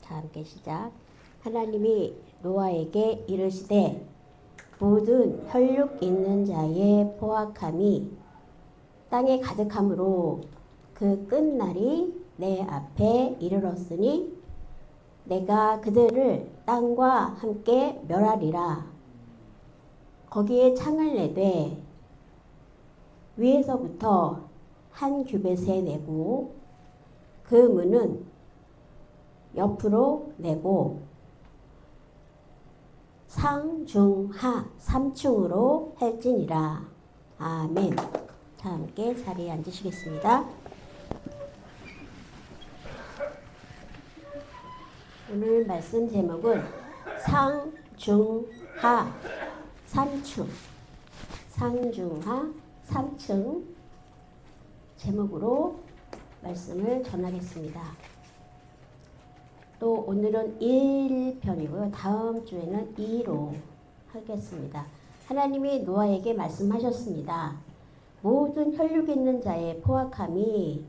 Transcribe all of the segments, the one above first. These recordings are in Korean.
자, 함께 시작. 하나님이 노아에게 이르시되 모든 혈육 있는 자의 포악함이 땅에 가득함으로 그 끝날이 내 앞에 이르렀으니 내가 그들을 땅과 함께 멸하리라. 거기에 창을 내되 위에서부터 한 규빗에 내고 그 문은 옆으로 내고 상중하 3층으로 할지니라. 아멘. 자, 함께 자리에 앉으시겠습니다. 오늘 말씀 제목은 상중하 3층, 상중하 3층 제목으로 말씀을 전하겠습니다. 또 오늘은 1편이고요. 다음 주에는 2로 하겠습니다. 하나님이 노아에게 말씀하셨습니다. 모든 혈육 있는 자의 포악함이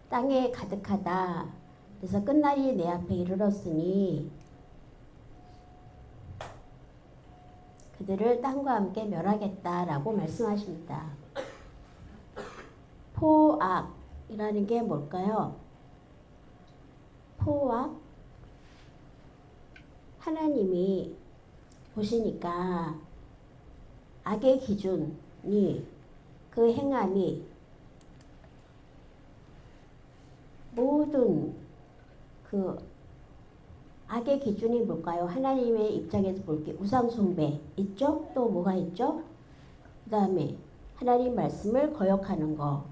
땅에 가득하다. 그래서 끝날이 내 앞에 이르렀으니 그들을 땅과 함께 멸하겠다라고 말씀하십니다. 포악이라는 게 뭘까요? 포악? 하나님이 보시니까 악의 기준이 그 행함이 모든 그 악의 기준이 뭘까요? 하나님의 입장에서 볼게 우상 숭배 있죠? 또 뭐가 있죠? 그 다음에 하나님 말씀을 거역하는 거.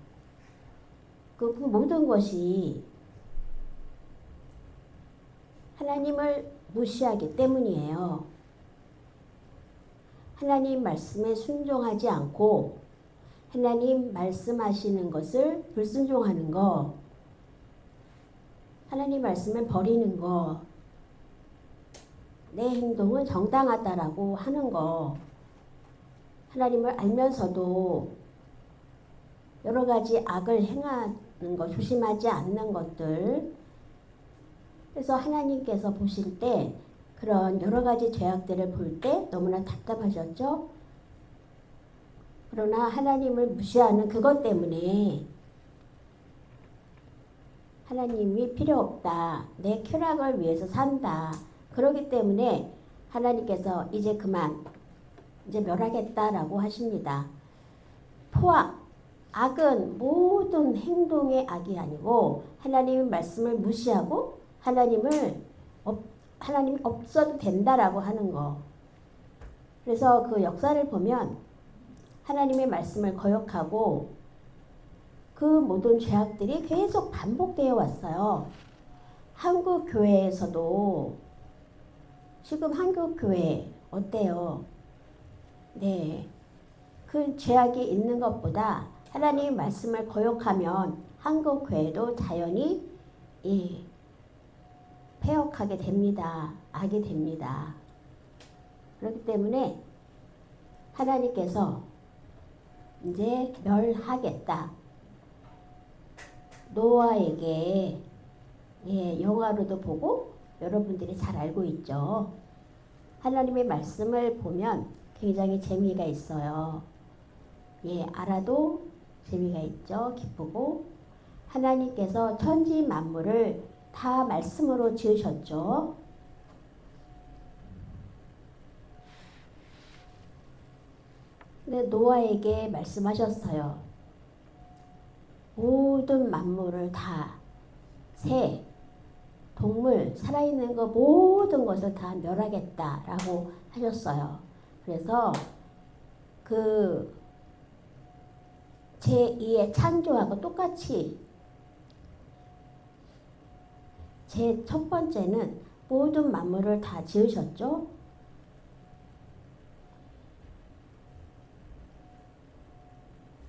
그 모든 것이 하나님을 무시하기 때문이에요. 하나님 말씀에 순종하지 않고 하나님 말씀하시는 것을 불순종하는 거, 하나님 말씀을 버리는 거, 내 행동은 정당하다라고 하는 거, 하나님을 알면서도 여러 가지 악을 행하는 거, 조심하지 않는 것들. 그래서 하나님께서 보실 때 그런 여러 가지 죄악들을 볼 때 너무나 답답하셨죠? 그러나 하나님을 무시하는 그것 때문에 하나님이 필요 없다. 내 쾌락을 위해서 산다. 그렇기 때문에 하나님께서 이제 그만, 이제 멸하겠다라고 하십니다. 포악, 악은 모든 행동의 악이 아니고 하나님의 말씀을 무시하고 하나님이 없어도 된다라고 하는 거. 그래서 그 역사를 보면 하나님의 말씀을 거역하고 그 모든 죄악들이 계속 반복되어 왔어요. 한국 교회에서도 지금 한국 교회 어때요? 네, 그 죄악이 있는 것보다 하나님의 말씀을 거역하면 한국 교회도 자연히 폐역하게 됩니다. 악이 됩니다. 그렇기 때문에 하나님께서 이제 멸하겠다. 노아에게 영화로도 보고 여러분들이 잘 알고 있죠. 하나님의 말씀을 보면 굉장히 재미가 있어요. 알아도 재미가 있죠. 기쁘고. 하나님께서 천지 만물을 다 말씀으로 지으셨죠. 근데 노아에게 말씀하셨어요. 모든 만물을 다, 새, 동물, 살아있는 거 모든 것을 다 멸하겠다라고 하셨어요. 그래서 그 제2의 창조하고 똑같이 제 첫 번째는 모든 만물을 다 지으셨죠.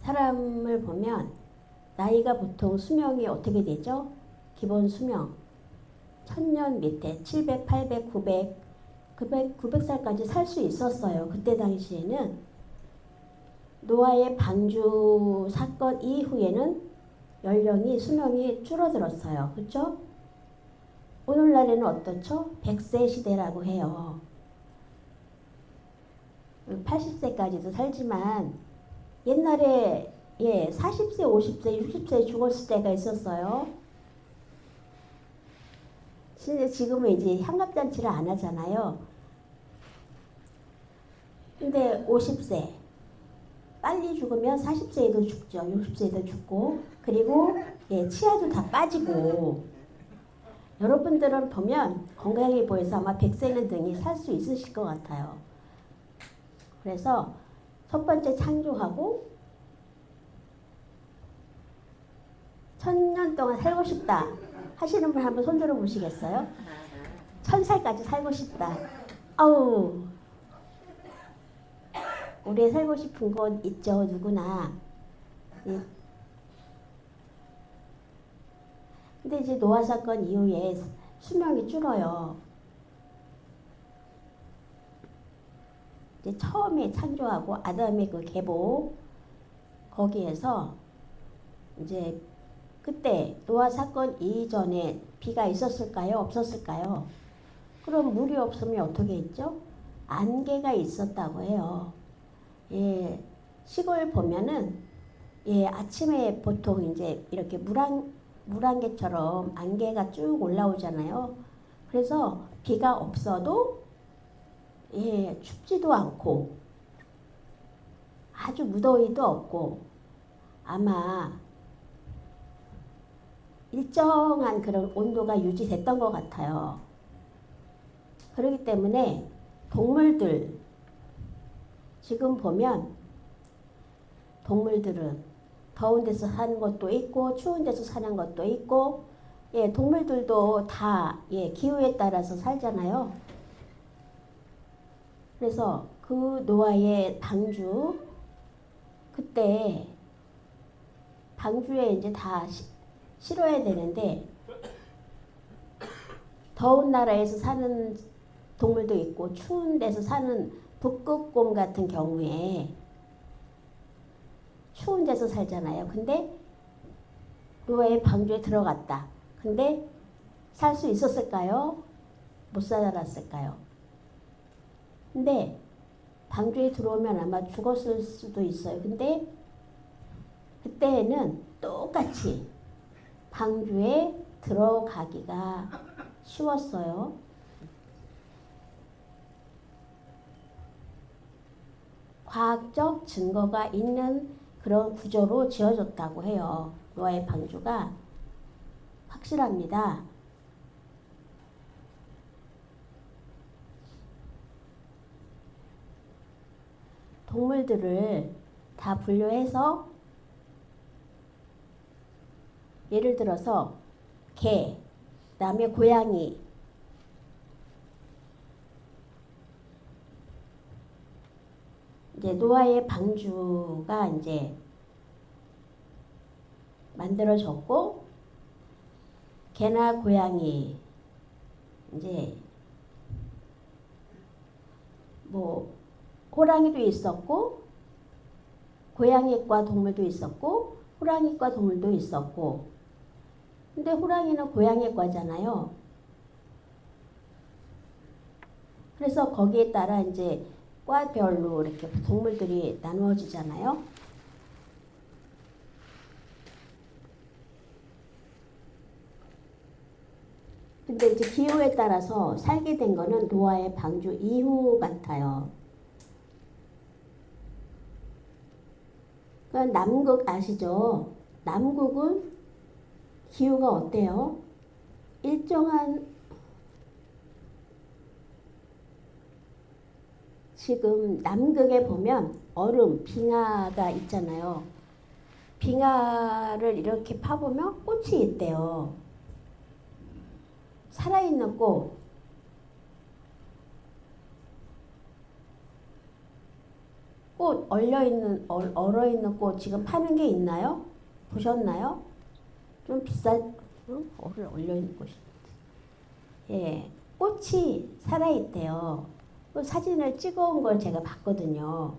사람을 보면 나이가 보통 수명이 어떻게 되죠? 기본 수명 1000년 밑에 700, 800, 900, 900살까지 살 수 있었어요. 그때 당시에는. 노아의 방주 사건 이후에는 연령이 수명이 줄어들었어요. 그렇죠? 오늘날에는 어떻죠? 100세 시대라고 해요. 80세까지도 살지만 옛날에 40세, 50세, 60세 죽었을 때가 있었어요. 지금은 이제 환갑잔치를 안 하잖아요. 근데 50세 빨리 죽으면 40세에도 죽죠. 60세에도 죽고 그리고 치아도 다 빠지고 여러분들은 보면 건강해 보여서 아마 100세는 등이 살 수 있으실 것 같아요. 그래서 첫 번째 창조하고 1000년 동안 살고 싶다 하시는 분 한번 손 들어 보시겠어요? 1000살까지 살고 싶다. 아우 오래 살고 싶은 건 있죠, 누구나. 근데 이제 노아 사건 이후에 수명이 줄어요. 이제 처음에 창조하고 아담의 그 계보 거기에서 이제 그때 노아 사건 이전에 비가 있었을까요? 없었을까요? 그럼 물이 없으면 어떻게 했죠? 안개가 있었다고 해요. 시골 보면은 아침에 보통 이제 이렇게 물안개처럼 안개가 쭉 올라오잖아요. 그래서 비가 없어도 춥지도 않고 아주 무더위도 없고 아마 일정한 그런 온도가 유지됐던 것 같아요. 그렇기 때문에 동물들 지금 보면 동물들은 더운 데서 사는 것도 있고 추운 데서 사는 것도 있고 동물들도 다 기후에 따라서 살잖아요. 그래서 그 노아의 방주 그때 방주에 이제 다 실어야 되는데 더운 나라에서 사는 동물도 있고 추운 데서 사는 북극곰 같은 경우에 추운 데서 살잖아요. 근데 노아의 방주에 들어갔다. 근데 살 수 있었을까요? 못 살았을까요? 근데 방주에 들어오면 아마 죽었을 수도 있어요. 근데 그때는 똑같이 방주에 들어가기가 쉬웠어요. 과학적 증거가 있는 그런 구조로 지어졌다고 해요. 노아의 방주가 확실합니다. 동물들을 다 분류해서 예를 들어서 개, 그다음에 고양이, 이제 노아의 방주가 이제 만들어졌고 개나 고양이 이제 뭐 호랑이도 있었고 고양이과 동물도 있었고 호랑이과 동물도 있었고 근데 호랑이는 고양이과잖아요. 그래서 거기에 따라 이제 과별로 이렇게 동물들이 나누어지잖아요. 근데 이제 기후에 따라서 살게 된 거는 노아의 방주 이후 같아요. 그러니까 남극 아시죠? 남극은 기후가 어때요? 일정한 지금 남극에 보면 얼음, 빙하가 있잖아요. 빙하를 이렇게 파보면 꽃이 있대요. 살아있는 꽃. 꽃 얼어있는 꽃 지금 파는 게 있나요? 보셨나요? 좀 비싼 얼려있는 꽃이. 꽃이 살아있대요. 그 사진을 찍어온 걸 제가 봤거든요.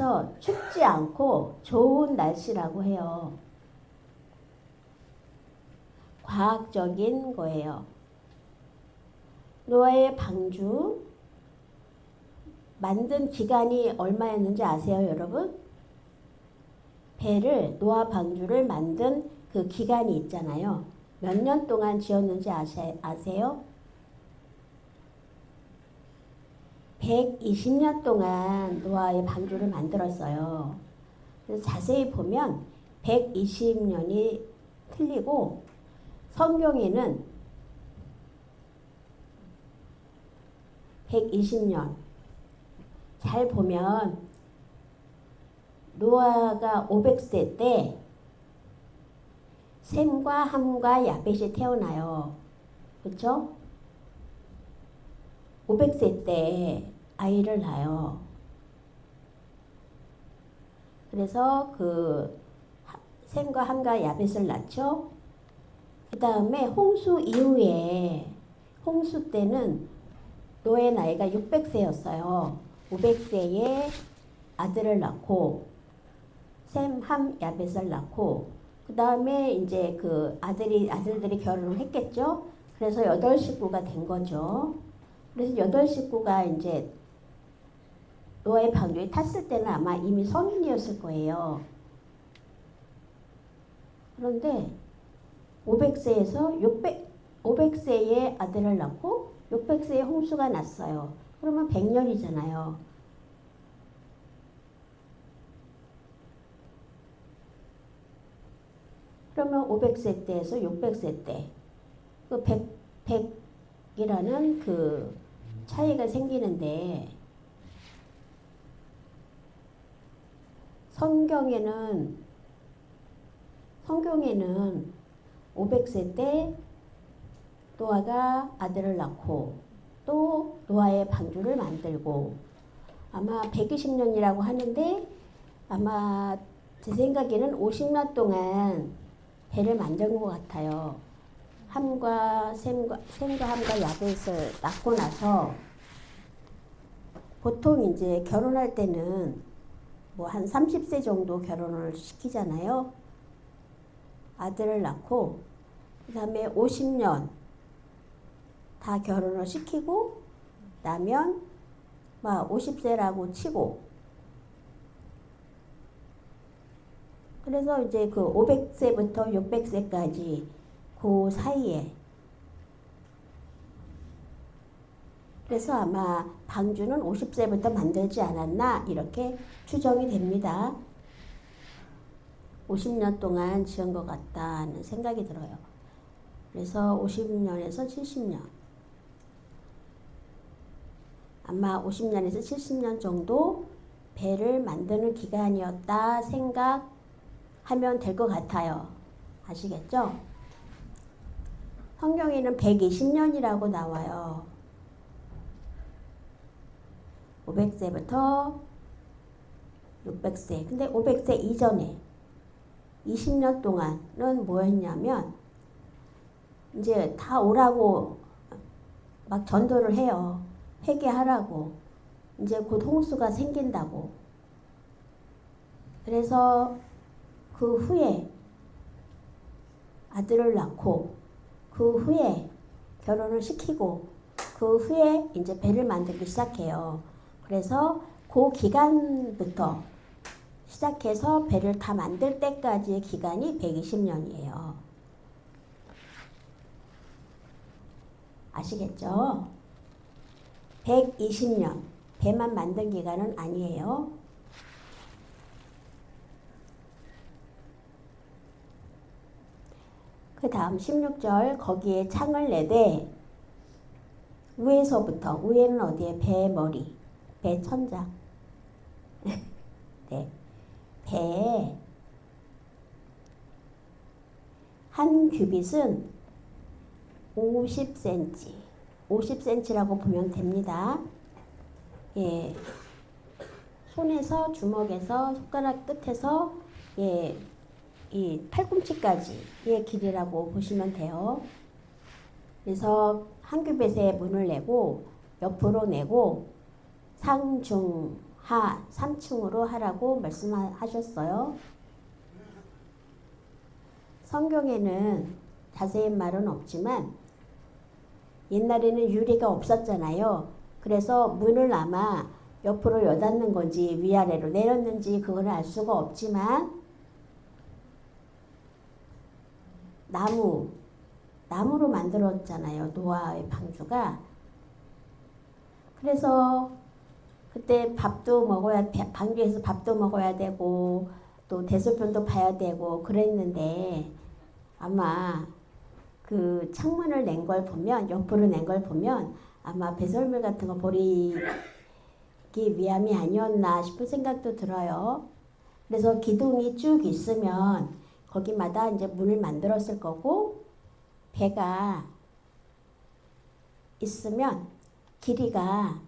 그래서 춥지 않고 좋은 날씨라고 해요. 과학적인 거예요. 노아의 방주 만든 기간이 얼마였는지 아세요, 여러분? 배를, 노아 방주를 만든 그 기간이 있잖아요. 몇 년 동안 지었는지 아세요? 120년 동안 노아의 방주를 만들었어요. 그래서 자세히 보면 120년이 틀리고 성경에는 120년 잘 보면 노아가 500세 때 셈과 함과 야벳이 태어나요. 그렇죠? 500세 때 아이를 낳아요. 그래서 그 셈과 함과 야벳을 낳죠. 그 다음에 홍수 이후에 홍수 때는 노아의 나이가 600세였어요. 500세에 아들을 낳고 셈, 함, 야벳을 낳고 그 다음에 이제 그 아들들이 결혼을 했겠죠. 그래서 8식구가 된 거죠. 그래서 8식구가 이제 노아의 방주에 탔을 때는 아마 이미 성인이었을 거예요. 그런데 500세에 아들을 낳고 600세에 홍수가 났어요. 그러면 100년이잖아요. 그러면 500세 때에서 600세 때, 그 100이라는 그 차이가 생기는데, 성경에는 500세 때 노아가 아들을 낳고 또 노아의 방주를 만들고 아마 120년이라고 하는데 아마 제 생각에는 50년 동안 배를 만든 것 같아요. 셈과 함과 야벳을 낳고 나서 보통 이제 결혼할 때는 뭐 한 30세 정도 결혼을 시키잖아요. 아들을 낳고 그 다음에 50년 다 결혼을 시키고 나면 막 50세라고 치고 그래서 이제 그 500세부터 600세까지 그 사이에 그래서 아마 방주는 50세부터 만들지 않았나 이렇게 추정이 됩니다. 50년 동안 지은 것 같다는 생각이 들어요. 그래서 50년에서 70년 아마 50년에서 70년 정도 배를 만드는 기간이었다 생각하면 될 것 같아요. 아시겠죠? 성경에는 120년이라고 나와요. 500세부터 600세. 근데 500세 이전에 20년 동안은 뭐였냐면 이제 다 오라고 막 전도를 해요. 회개하라고. 이제 곧 홍수가 생긴다고. 그래서 그 후에 아들을 낳고 그 후에 결혼을 시키고 그 후에 이제 배를 만들기 시작해요. 그래서 그 기간부터 시작해서 배를 다 만들 때까지의 기간이 120년이에요. 아시겠죠? 120년. 배만 만든 기간은 아니에요. 그 다음 16절 거기에 창을 내되 위에서부터 위에는 어디에? 배 머리, 배 천장. 네. 배에 한 규빗은 50cm, 50cm라고 보면 됩니다. 예, 손에서 손가락 끝에서 예, 이 팔꿈치까지의 길이라고 보시면 돼요. 그래서 한 규빗에 문을 내고 옆으로 내고 상중하에 하 3층으로 하라고 말씀하셨어요. 성경에는 자세한 말은 없지만 옛날에는 유리가 없었잖아요. 그래서 문을 아마 옆으로 여닫는 건지 위아래로 내렸는지 그걸 알 수가 없지만 나무로 만들었잖아요. 노아의 방주가. 그래서 그때 밥도 먹어야, 방주에서 밥도 먹어야 되고 또 대소변도 봐야 되고 그랬는데 아마 그 창문을 낸 걸 보면, 옆으로 낸 걸 보면 아마 배설물 같은 거 버리기 위함이 아니었나 싶은 생각도 들어요. 그래서 기둥이 쭉 있으면 거기마다 이제 문을 만들었을 거고, 배가 있으면 길이가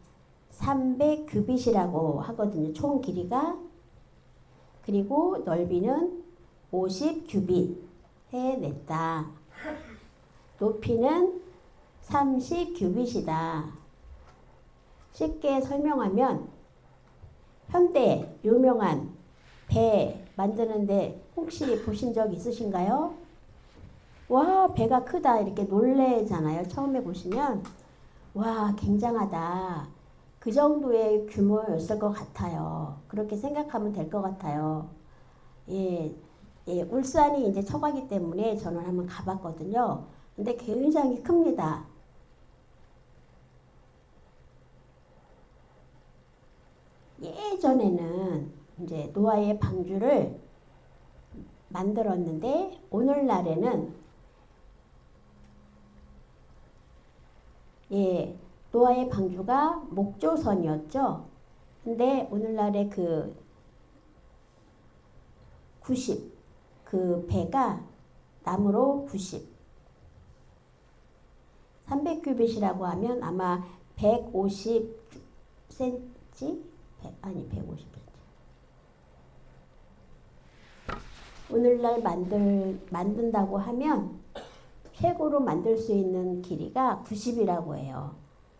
300규빗이라고 하거든요. 총 길이가. 그리고 넓이는 50규빗 해냈다. 높이는 30규빗이다. 쉽게 설명하면 현대 유명한 배 만드는데 혹시 보신 적 있으신가요? 와, 배가 크다 이렇게 놀래잖아요. 처음에 보시면 와, 굉장하다. 그 정도의 규모였을 것 같아요. 그렇게 생각하면 될 것 같아요. 예, 예, 울산이 이제 처가기 때문에 저는 한번 가봤거든요. 근데 굉장히 큽니다. 예전에는 이제 노아의 방주를 만들었는데 오늘날에는 예, 노아의 방주가 목조선이었죠. 근데 오늘날의 그 90, 그 배가 나무로 90. 300규빗이라고 하면 아마 150cm? 아니 150cm. 오늘날 만든다고 하면 최고로 만들 수 있는 길이가 90이라고 해요.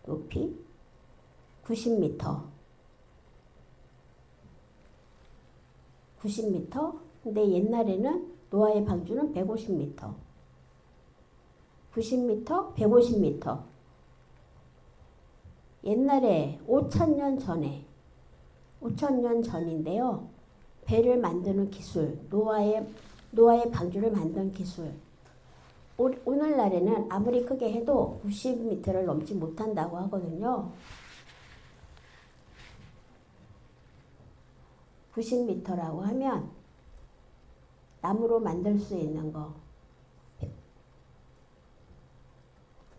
높이 90m. 90m. 근데 옛날에는 노아의 방주는 150m. 90m, 150m. 옛날에 5,000년 전인데요. 배를 만드는 기술, 노아의 방주를 만든 기술. 오늘날에는 아무리 크게 해도 90m를 넘지 못한다고 하거든요. 90m라고 하면 나무로 만들 수 있는 거.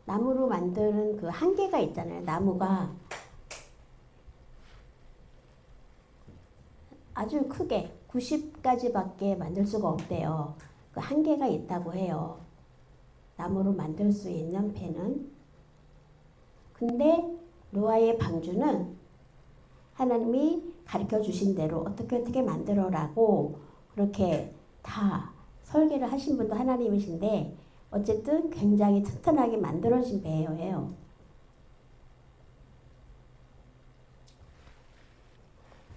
나무로 만드는 그 한계가 있잖아요. 나무가 아주 크게 90까지밖에 만들 수가 없대요. 그 한계가 있다고 해요. 나무로 만들 수 있는 배는. 근데 노아의 방주는 하나님이 가르쳐 주신 대로 어떻게 만들어라고 그렇게 다 설계를 하신 분도 하나님이신데 어쨌든 굉장히 튼튼하게 만들어진 배예요.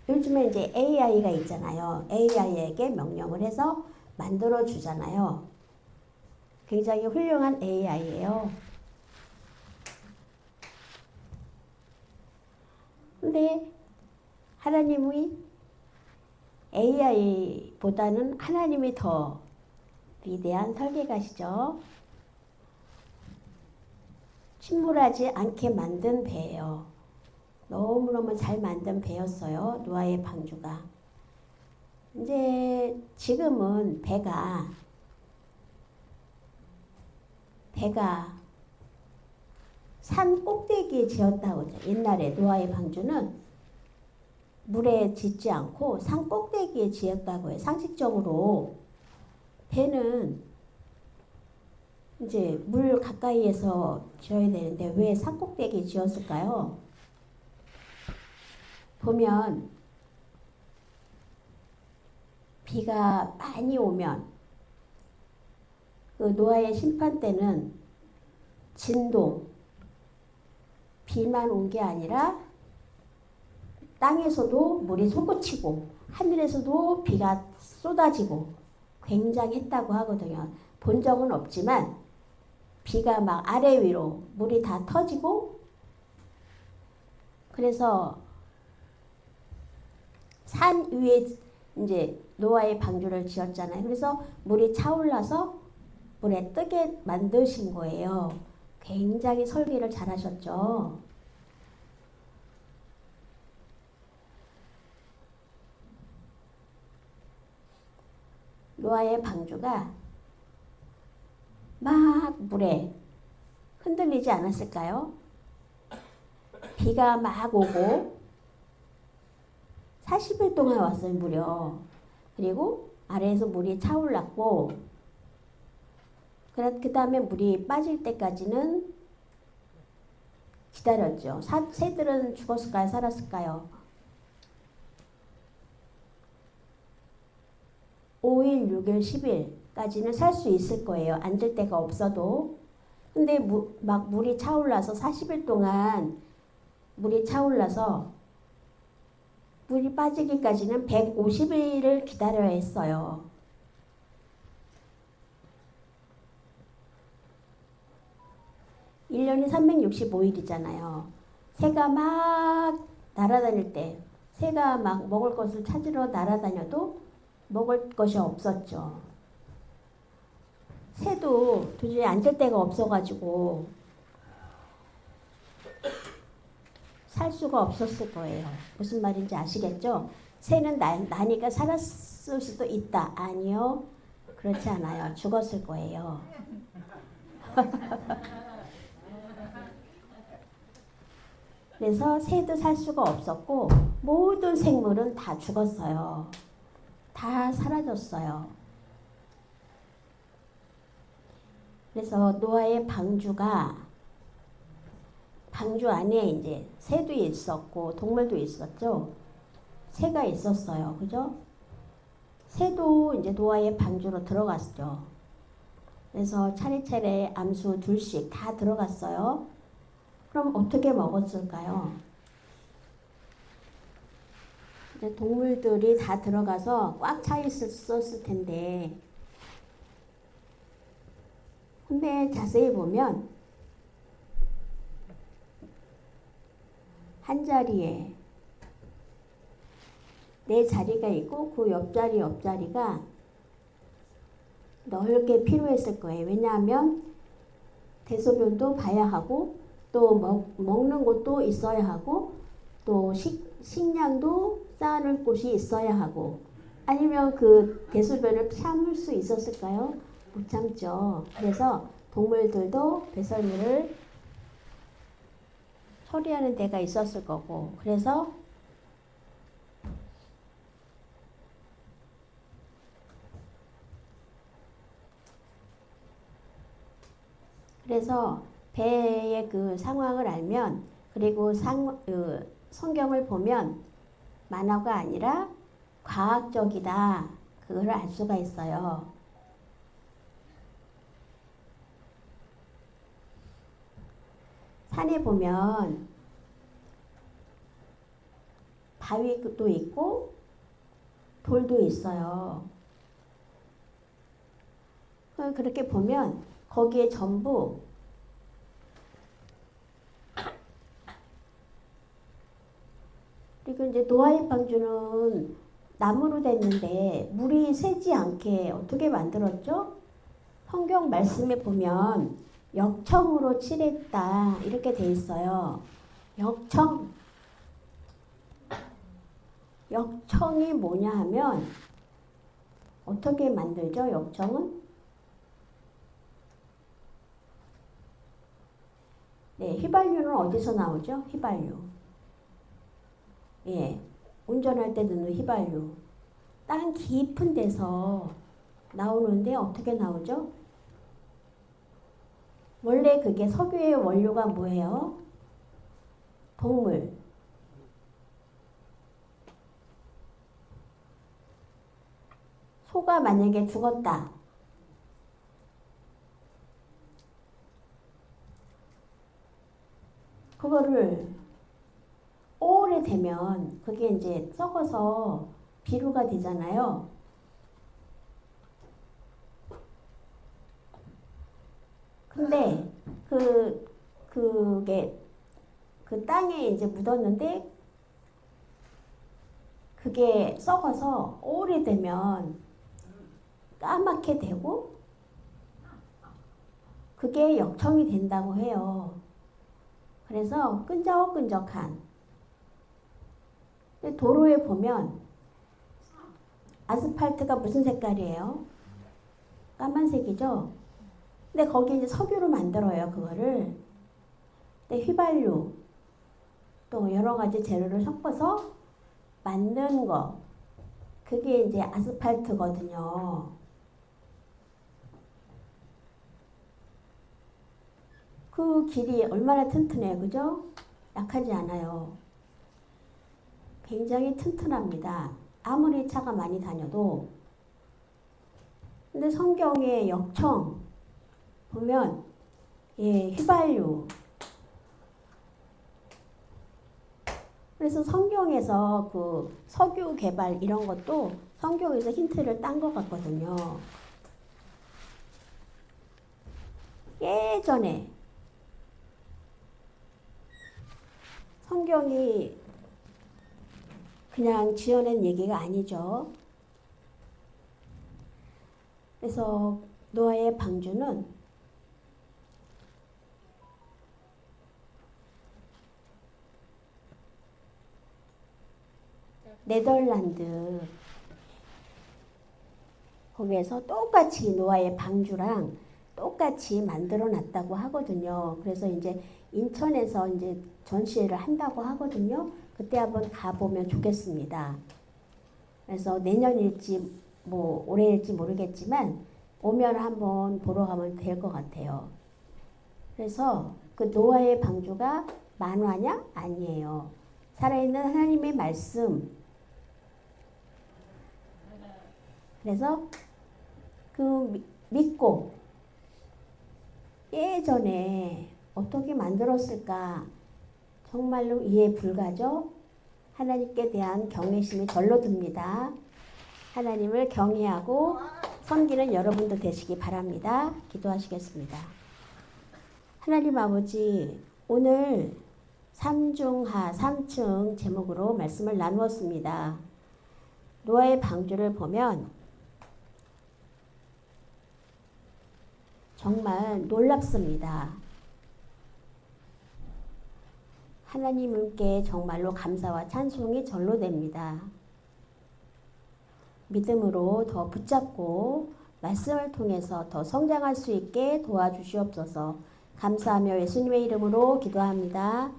요즘에 이제 AI가 있잖아요. AI에게 명령을 해서 만들어 주잖아요. 굉장히 훌륭한 AI예요. 근데 하나님의 AI보다는 하나님이 더 위대한 설계가시죠. 침몰하지 않게 만든 배예요. 너무너무 잘 만든 배였어요. 노아의 방주가. 이제 지금은 배가 산 꼭대기에 지었다고 하죠. 옛날에 노아의 방주는 물에 짓지 않고 산 꼭대기에 지었다고 해요. 상식적으로 배는 이제 물 가까이에서 지어야 되는데 왜 산 꼭대기에 지었을까요? 보면 비가 많이 오면 그 노아의 심판 때는 진동, 비만 온 게 아니라 땅에서도 물이 솟구치고 하늘에서도 비가 쏟아지고 굉장했다고 하거든요. 본 적은 없지만 비가 막 아래 위로 물이 다 터지고, 그래서 산 위에 이제 노아의 방주를 지었잖아요. 그래서 물이 차올라서 물에 뜨게 만드신 거예요. 굉장히 설계를 잘하셨죠. 노아의 방주가 막 물에 흔들리지 않았을까요? 비가 막 오고 40일 동안 왔어요, 무려. 그리고 아래에서 물이 차올랐고, 그 다음에 물이 빠질 때까지는 기다렸죠. 새들은 죽었을까요? 살았을까요? 5일, 6일, 10일까지는 살 수 있을 거예요. 앉을 데가 없어도. 근데 막 물이 차올라서 40일 동안 물이 차올라서 물이 빠지기까지는 150일을 기다려야 했어요. (1년이) 365일이잖아요. 새가 막 날아다닐 때, 새가 막 먹을 것을 찾으러 날아다녀도 먹을 것이 없었죠. 새도 도저히 앉을 데가 없어가지고 살 수가 없었을 거예요. 무슨 말인지 아시겠죠? 새는 나니까 살았을 수도 있다. 아니요. 그렇지 않아요. 죽었을 거예요. 그래서 새도 살 수가 없었고 모든 생물은 다 죽었어요. 다 사라졌어요. 그래서 노아의 방주 안에 이제 새도 있었고 동물도 있었죠. 새가 있었어요. 그죠? 새도 이제 노아의 방주로 들어갔죠. 그래서 차례차례 암수 둘씩 다 들어갔어요. 그럼 어떻게 먹었을까요? 이제 동물들이 다 들어가서 꽉 차 있었을 텐데, 근데 자세히 보면 한 자리에 네 자리가 있고 그 옆자리가 넓게 필요했을 거예요. 왜냐하면 대소변도 봐야 하고 또 먹는 곳도 있어야 하고 또 식량도 쌓아놓을 곳이 있어야 하고, 아니면 그 대소변을 참을 수 있었을까요? 못 참죠. 그래서 동물들도 배설물을 처리하는 데가 있었을 거고, 그래서 배의 그 상황을 알면, 그리고 성경을 보면 만화가 아니라 과학적이다, 그걸 알 수가 있어요. 산에 보면 바위도 있고 돌도 있어요. 그렇게 보면 거기에 전부 그리고 이제 노아의 방주는 나무로 됐는데 물이 새지 않게 어떻게 만들었죠? 성경 말씀에 보면 역청으로 칠했다 이렇게 돼 있어요. 역청이 뭐냐 하면 어떻게 만들죠? 역청은 휘발유는 어디서 나오죠? 휘발유. 운전할 때 넣는 휘발유. 땅 깊은 데서 나오는데 어떻게 나오죠? 원래 그게 석유의 원료가 뭐예요? 동물. 소가 만약에 죽었다. 그거를 오래 오래되면 그게 이제 썩어서 비루가 되잖아요. 근데 그게 그 땅에 이제 묻었는데 그게 썩어서 오래되면 까맣게 되고 그게 역청이 된다고 해요. 그래서 끈적끈적한. 근데 도로에 보면 아스팔트가 무슨 색깔이에요? 까만색이죠? 근데 거기 이제 석유로 만들어요, 그거를. 근데 휘발유, 또 여러 가지 재료를 섞어서 만든 거. 그게 이제 아스팔트거든요. 그 길이 얼마나 튼튼해요, 그죠? 약하지 않아요. 굉장히 튼튼합니다. 아무리 차가 많이 다녀도. 근데 성경의 역청 보면 예, 휘발유. 그래서 성경에서 그 석유 개발 이런 것도 성경에서 힌트를 딴 것 같거든요. 예전에 성경이 그냥 지어낸 얘기가 아니죠. 그래서 노아의 방주는 네덜란드 거기에서 똑같이 노아의 방주랑 똑같이 만들어 놨다고 하거든요. 그래서 이제 인천에서 이제 전시회를 한다고 하거든요. 그때 한번 가보면 좋겠습니다. 그래서 내년일지 뭐 올해일지 모르겠지만 오면 한번 보러 가면 될 것 같아요. 그래서 그 노아의 방주가 만화냐? 아니에요. 살아있는 하나님의 말씀. 그래서 그 믿고 예전에 어떻게 만들었을까 정말로 이해 불가죠. 하나님께 대한 경외심이 절로 듭니다. 하나님을 경외하고 섬기는 여러분도 되시기 바랍니다. 기도하시겠습니다. 하나님 아버지, 오늘 삼중하 3층 제목으로 말씀을 나누었습니다. 노아의 방주를 보면 정말 놀랍습니다. 하나님께 정말로 감사와 찬송이 절로 됩니다. 믿음으로 더 붙잡고 말씀을 통해서 더 성장할 수 있게 도와주시옵소서. 감사하며 예수님의 이름으로 기도합니다.